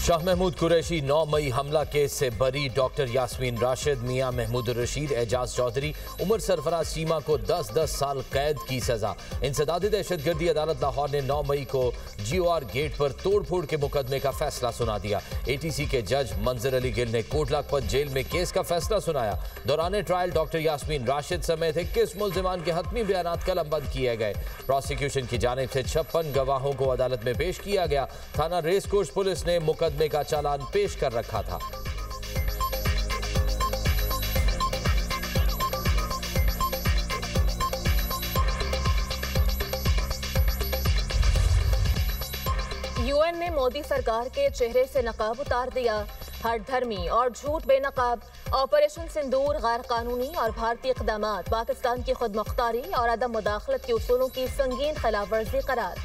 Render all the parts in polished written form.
शाह महमूद कुरैशी 9 मई हमला केस से बरी। डॉक्टर यास्मीन राशिद, मियां महमूद रशीद, एजाज चौधरी, उमर सरफराज चीमा को 10-10 साल कैद की सजा। इंसदादी दहशतगर्दी अदालत लाहौर ने 9 मई को GOR गेट पर तोड़फोड़ के मुकदमे का फैसला सुना दिया। ATC के जज मंजर अली गिल ने कोट लखपत जेल में केस का फैसला सुनाया। दौरान ट्रायल डॉक्टर यास्मीन राशिद समेत 21 मुल्जिमान के हतमी बयानात कलमबंद किए गए। प्रोसिक्यूशन की जानिब से 56 गवाहों को अदालत में पेश किया गया। थाना रेस कोर्स पुलिस ने मुकदमे का चालान पेश कर रखा था। UN ने मोदी सरकार के चेहरे से नकाब उतार दिया। हर धर्मी और झूठ बेनकाब, ऑपरेशन सिंदूर गैर कानूनी और भारतीय इक़दामात पाकिस्तान की खुद मुख्तारी और अदम मुदाखलत के उसूलों की संगीन खिलाफ वर्जी करार।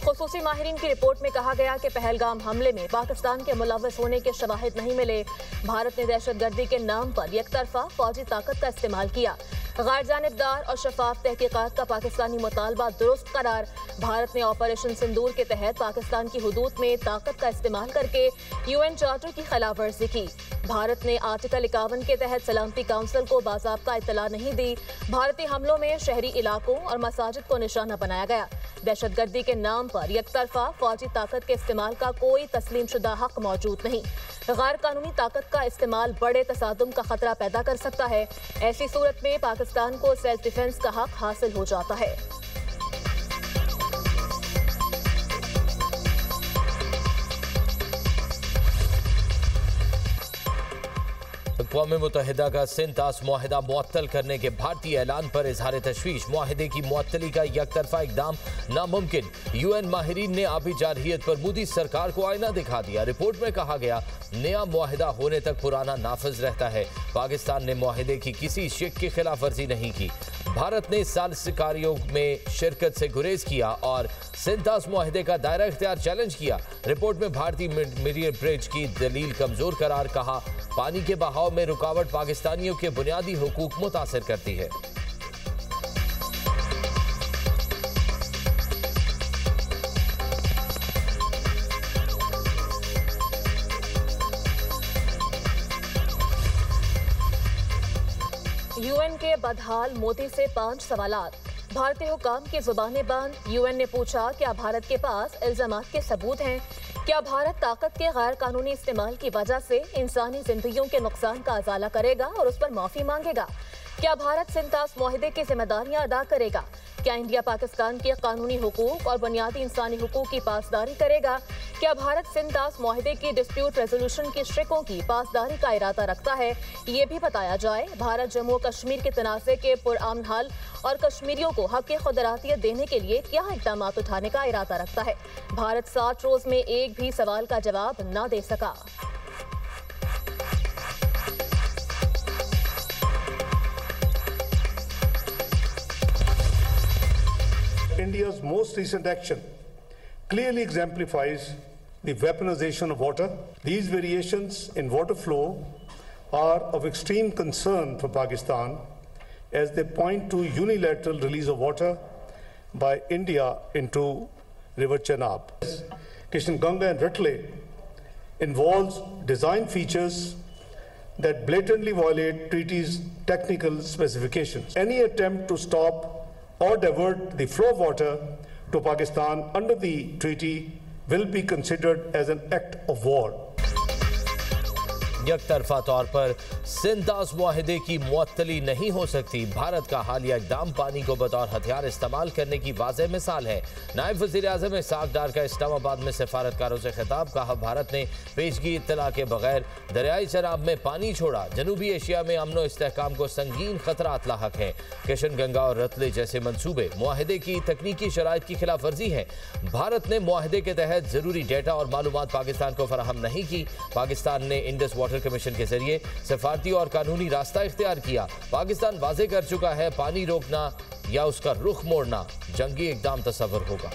खुसूसी माहिरीन की रिपोर्ट में कहा गया कि पहलगाम हमले में पाकिस्तान के मुलव्वस होने के शवाहिद नहीं मिले। भारत ने दहशतगर्दी के नाम पर एकतरफा फौजी ताकत का इस्तेमाल किया। गैर जानिबदार और शफाफ तहकीकात का पाकिस्तानी मुतालबा दुरुस्त करार। भारत ने ऑपरेशन सिंदूर के तहत पाकिस्तान की हुदूद में ताकत का इस्तेमाल करके UN चार्टर की खिलाफ वर्जी की। भारत ने आर्टिकल 51 के तहत सलामती काउंसिल को बाज़ाब्ता इत्तला नहीं दी। भारतीय हमलों में शहरी इलाकों और मसाजिद को निशाना बनाया गया। दहशतगर्दी के नाम पर एकतरफा फौजी ताकत के इस्तेमाल का कोई तस्लीम शुदा हक मौजूद नहीं। गैर कानूनी ताकत का इस्तेमाल बड़े तसादुम का खतरा पैदा कर सकता है। ऐसी सूरत में पाकिस्तान को सेल्फ डिफेंस का हक हासिल हो जाता है। अक़वाम मुत्तहिदा का सिंध तास मुआहिदा मुअत्तल करने के भारतीय ऐलान पर इजहार तशवीश। मुआहिदे की मुअत्तली का यकतरफा इक़दाम नामुमकिन। UN माहिरीन ने आबी जारहियत पर मोदी सरकार को आईना दिखा दिया। रिपोर्ट में कहा गया, नया मुआहिदा होने तक पुराना नाफिज रहता है। पाकिस्तान ने मुआहिदे की किसी शिक की खिलाफ वर्जी नहीं की। भारत ने सालिसिकारियों में शिरकत से गुरेज किया और सिंध तास मुआहिदे का दायरा इख्तियार चैलेंज किया। रिपोर्ट में भारतीय मीडियम ब्रिज की दलील कमजोर करार। कहा, पानी के बहाव में रुकावट पाकिस्तानियों के बुनियादी हुकूक मुतासिर करती है। UN के बदहाल मोदी से 5 सवालात। भारतीय हुकाम की जुबानें बंद। UN ने पूछा, क्या भारत के पास इल्जामात के सबूत हैं? क्या भारत ताकत के गैर कानूनी इस्तेमाल की वजह से इंसानी जिंदगियों के नुकसान का अजाला करेगा और उस पर माफी मांगेगा? क्या भारत सिंध तास मुआहिदे की जिम्मेदारियां अदा करेगा? क्या इंडिया पाकिस्तान के कानूनी हुकूक और बुनियादी इंसानी हुकूक की पासदारी करेगा? क्या भारत सिंध तास मुआहिदे की डिस्प्यूट रेजोल्यूशन की शिकों की पासदारी का इरादा रखता है? ये भी बताया जाए, भारत जम्मू कश्मीर के तनाज़े के पुरअमन हल और कश्मीरियों को हक खुदरातियत देने के लिए क्या इक़दाम उठाने का इरादा रखता है? भारत 60 रोज में एक भी सवाल का जवाब न दे सका। India's most recent action clearly exemplifies the weaponization of water. These variations in water flow are of extreme concern for Pakistan as they point to unilateral release of water by India into River Chenab. Kishanganga and Ratle involves design features that blatantly violate treaty's technical specifications. Any attempt to stop or divert the flow of water to Pakistan under the treaty will be considered as an act of war. यकतरफा तौर पर सिंध तास मुआहिदे की मुअत्तली नहीं हो सकती। भारत का हालिया इक़दाम पानी को बतौर हथियार इस्तेमाल करने की वाज़ेह मिसाल है। नायब वज़ीर आज़म इसहाक़ डार का इस्लामाबाद में सफारतकारों से खिताब। कहा, भारत ने पेशगी इत्तला के बगैर दरियाई शराब में पानी छोड़ा। जनूबी एशिया में अमन व इस्तेहकाम को संगीन खतरात लाहक हैं। किशन गंगा और रतले जैसे मनसूबे मुआहिदे की तकनीकी शराइत की खिलाफ वर्जी है। भारत ने मुआहिदे के तहत ज़रूरी डेटा और मालूमात पाकिस्तान को फराहम नहीं की। पाकिस्तान ने इंडस वाटर कमीशन के जरिए सफारती और कानूनी रास्ता इख्तियार किया। पाकिस्तान वाज़े कर चुका है, पानी रोकना या उसका रुख मोड़ना जंगी इक़दाम तस्वर होगा।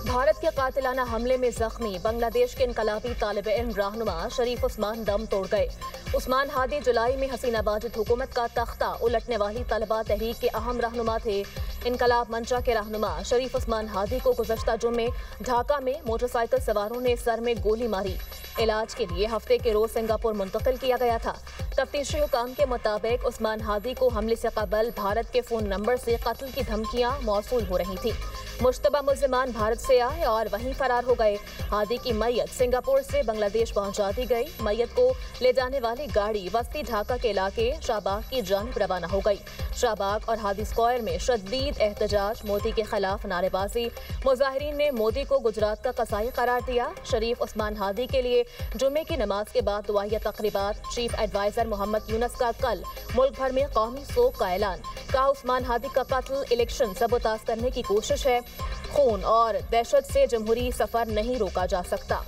भारत के कातिलाना हमले में जख्मी बांग्लादेश के इनकलाबी तालिब इल्म रहनुमा शरीफ उस्मान दम तोड़ गए। उस्मान हादी जुलाई में हसीना वाजिद हुकूमत का तख्ता उलटने वाली तलबा तहरीक के अहम रहनुमा थे। इनकलाब मंशा के रहनुमा शरीफ उस्मान हादी को गुज़श्ता जुम्मे ढाका में मोटरसाइकिल सवारों ने सर में गोली मारी। इलाज के लिए हफ्ते के रोज सिंगापुर मुंतकिल किया गया था। तफ्तीशी हुकाम के मुताबिक उस्मान हादी को हमले से कबल भारत के फ़ोन नंबर से कत्ल की धमकियां मौसूल हो रही थी। मुश्तबा मुल्ज़िमान भारत से आए और वहीं फरार हो गए। हादी की मैयत सिंगापुर से बांग्लादेश पहुंचा दी गई। मैयत को ले जाने वाली गाड़ी वस्ती ढाका के इलाके शाहबाग की जानिब रवाना हो गई। शाहबाग और हादी स्क्वायर में शदीद एहतजाज, मोदी के खिलाफ नारेबाजी। मुजाहिरीन ने मोदी को गुजरात का कसाई करार दिया। शरीफ उस्मान हादी के लिए जुम्मे की नमाज के बाद दुआया तकरीबात। चीफ एडवाइजर मोहम्मद यूनस का कल मुल्क भर में कौमी शोक का ऐलान। कहा, उस्मान हादी का कत्ल इलेक्शन सबोताज करने की कोशिश है। खून और दहशत से जमहूरी सफर नहीं रोका जा सकता।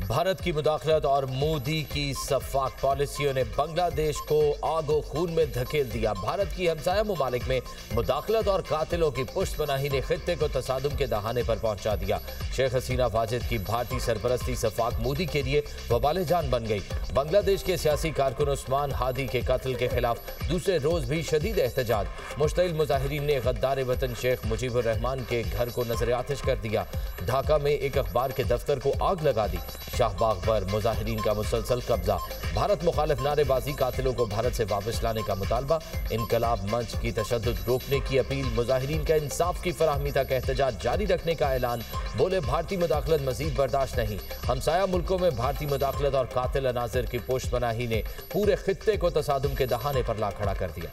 भारत की मुदाखलत और मोदी की शफाक पॉलिसियों ने बांग्लादेश को आगो खून में धकेल दिया। भारत की हमसाया मुमालिक में मुदाखलत और कातिलों की पुष्टपनाही ने खित्ते को तसादुम के दहाने पर पहुंचा दिया। शेख हसीना वाजिद की भारतीय सरपरस्ती शफाक मोदी के लिए वबाले जान बन गई। बांग्लादेश के सियासी कारकुन उस्मान हादी के कत्ल के खिलाफ दूसरे रोज भी शदीद एहतजाज। मुश्तइल मुजाहिरीन ने गद्दार वतन शेख मुजीबुर रहमान के घर को नजर आतिश कर दिया। ढाका में एक अखबार के दफ्तर को आग लगा दी। शाहबाग पर मुजाहिरीन का मुसलसल कब्जा। भारत मुखालिफ नारेबाजी, कातिलों को भारत से वापस लाने का मुतालबा। इनकलाब मंच की तशद्दुद रोकने की अपील। मुजाहिरीन का इंसाफ की फराहमी तक एहतजाज जारी रखने का ऐलान। बोले, भारतीय मुदाखलत मजीद बर्दाश्त नहीं। हमसाया मुल्कों में भारतीय मुदाखलत और कातिल अनाज़िर की पुष्टपनाही ने पूरे खित्ते को तसादुम के दहाने पर ला खड़ा कर दिया।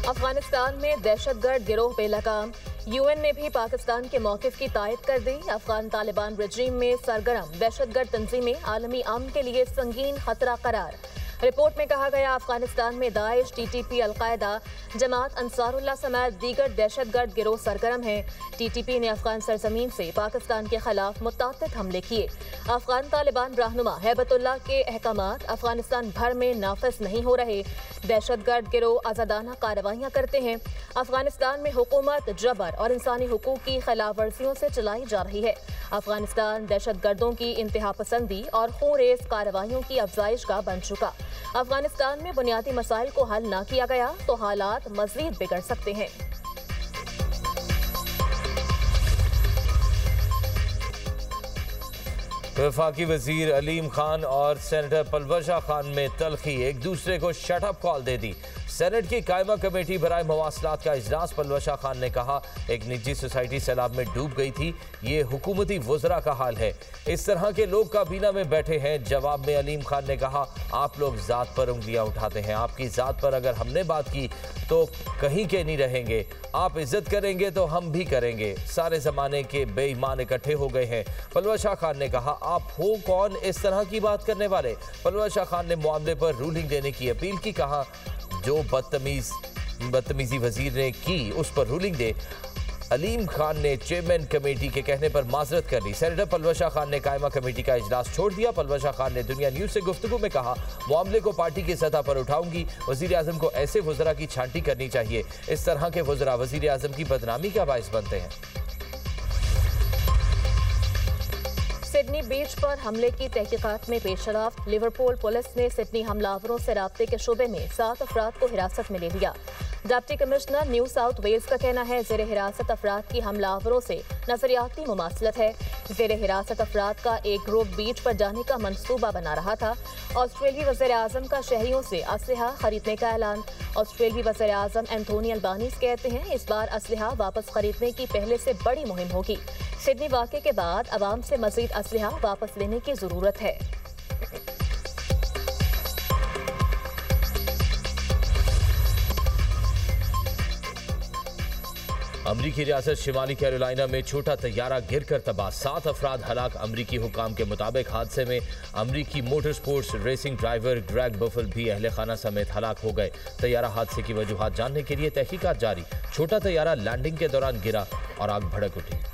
अफगानिस्तान में दहशतगर्द गिरोह बेलगाम। यूएन ने भी पाकिस्तान के मौक़िफ़ की तायद कर दी। अफगान तालिबान रजीम में सरगर्म दहशतगर्द तंजीमें आलमी अमन के लिए संगीन खतरा करार। रिपोर्ट में कहा गया, अफगानिस्तान में दाइश, टीटीपी, अलकायदा, जमात अंसारुल्लाह समेत दीगर दहशतगर्द गिरोह सरगर्म हैं। टीटीपी ने अफगान सरजमीन से पाकिस्तान के खिलाफ मुतअद्दिद हमले किए। अफगान तालिबान रहनुमा हैबतुल्लाह के अहकामात अफगानिस्तान भर में नाफिज नहीं हो रहे। दहशतगर्द गिरोह आज़ादाना कार्रवाइयाँ करते हैं। अफगानिस्तान में हुकूमत जबर और इंसानी हुकूक की खिलाफ वर्जियों से चलाई जा रही है। अफगानिस्तान दहशतगर्दों की इंतहा पसंदी और खूनरेज़ कार्रवाइयों की अफजाइश का बन चुका। अफगानिस्तान में बुनियादी मसाइल को हल न किया गया तो हालात मज़ीद बिगड़ सकते हैं। वफाकी वजीर अलीम खान और सेनेटर पलवशा खान में तलखी, एक दूसरे को शटअप कॉल दे दी। सेनेट की कायमा कमेटी बराए मवासलात का इजलास। पलवशा खान ने कहा, एक निजी सोसाइटी सैलाब में डूब गई थी, ये हुकूमती वज़रा का हाल है। इस तरह के लोग काबीना में बैठे हैं। जवाब में अलीम खान ने कहा, आप लोग ज़ात पर उंगलियां उठाते हैं। आपकी ज़ात पर अगर हमने बात की तो कहीं के नहीं रहेंगे। आप इज्जत करेंगे तो हम भी करेंगे। सारे ज़माने के बेईमान इकट्ठे हो गए हैं। पलवशा खान ने कहा, आप हो कौन इस तरह की बात करने वाले। पलवशा खान ने मामले पर रूलिंग देने की अपील की। कहा, जो बदतमीजी वजीर ने की उस पर रूलिंग दे। अलीम खान ने चेयरमैन कमेटी के कहने पर माजरत कर ली। सेनेटर पलवशा खान ने कायमा कमेटी का इजलास छोड़ दिया। पलवशा खान ने दुनिया न्यूज़ से गुफ्तगू में कहा, मामले को पार्टी की सतह पर उठाऊंगी। वजीर आजम को ऐसे वज़रा की छांटी करनी चाहिए। इस तरह के वज़रा वजीर आजम की बदनामी का बाइस बनते हैं। सिडनी बीच पर हमले की तहकीकात में पेशरफ्त। लिवरपूल पुलिस ने सिडनी हमलावरों से राब्ते के शुबे में 7 अफराद को हिरासत में ले लिया। Deputy commissioner New South Wales का कहना है, ज़ेरे हिरासत अफराद की हमलावरों से नजरियाती मुमासलत है। ज़ेरे हिरासत अफराद का एक ग्रुप बीच पर जाने का मंसूबा बना रहा था। ऑस्ट्रेलियाई वज़ीर आज़म का शहरियों से असलहा खरीदने का ऐलान। ऑस्ट्रेलियाई वज़ीर आज़म एंथोनी अल्बानीज़ कहते हैं, इस बार असलहा वापस खरीदने की पहले से बड़ी मुहिम होगी। सिडनी वाक़े के बाद अवाम से मज़ीद असलहा वापस लेने की ज़रूरत है। अमरीकी रियासत शिमाली कैरोलिना में छोटा तैयारा गिरकर तबाह, 7 अफराद हलाक। अमरीकी हुकाम के मुताबिक हादसे में अमरीकी motor sports racing driver Greg baffle भी अहले खाना समेत हलाक हो गए। तैयारा हादसे की वजूहात जानने के लिए तहकीकात जारी। छोटा तैयारा लैंडिंग के दौरान गिरा और आग भड़क उठी।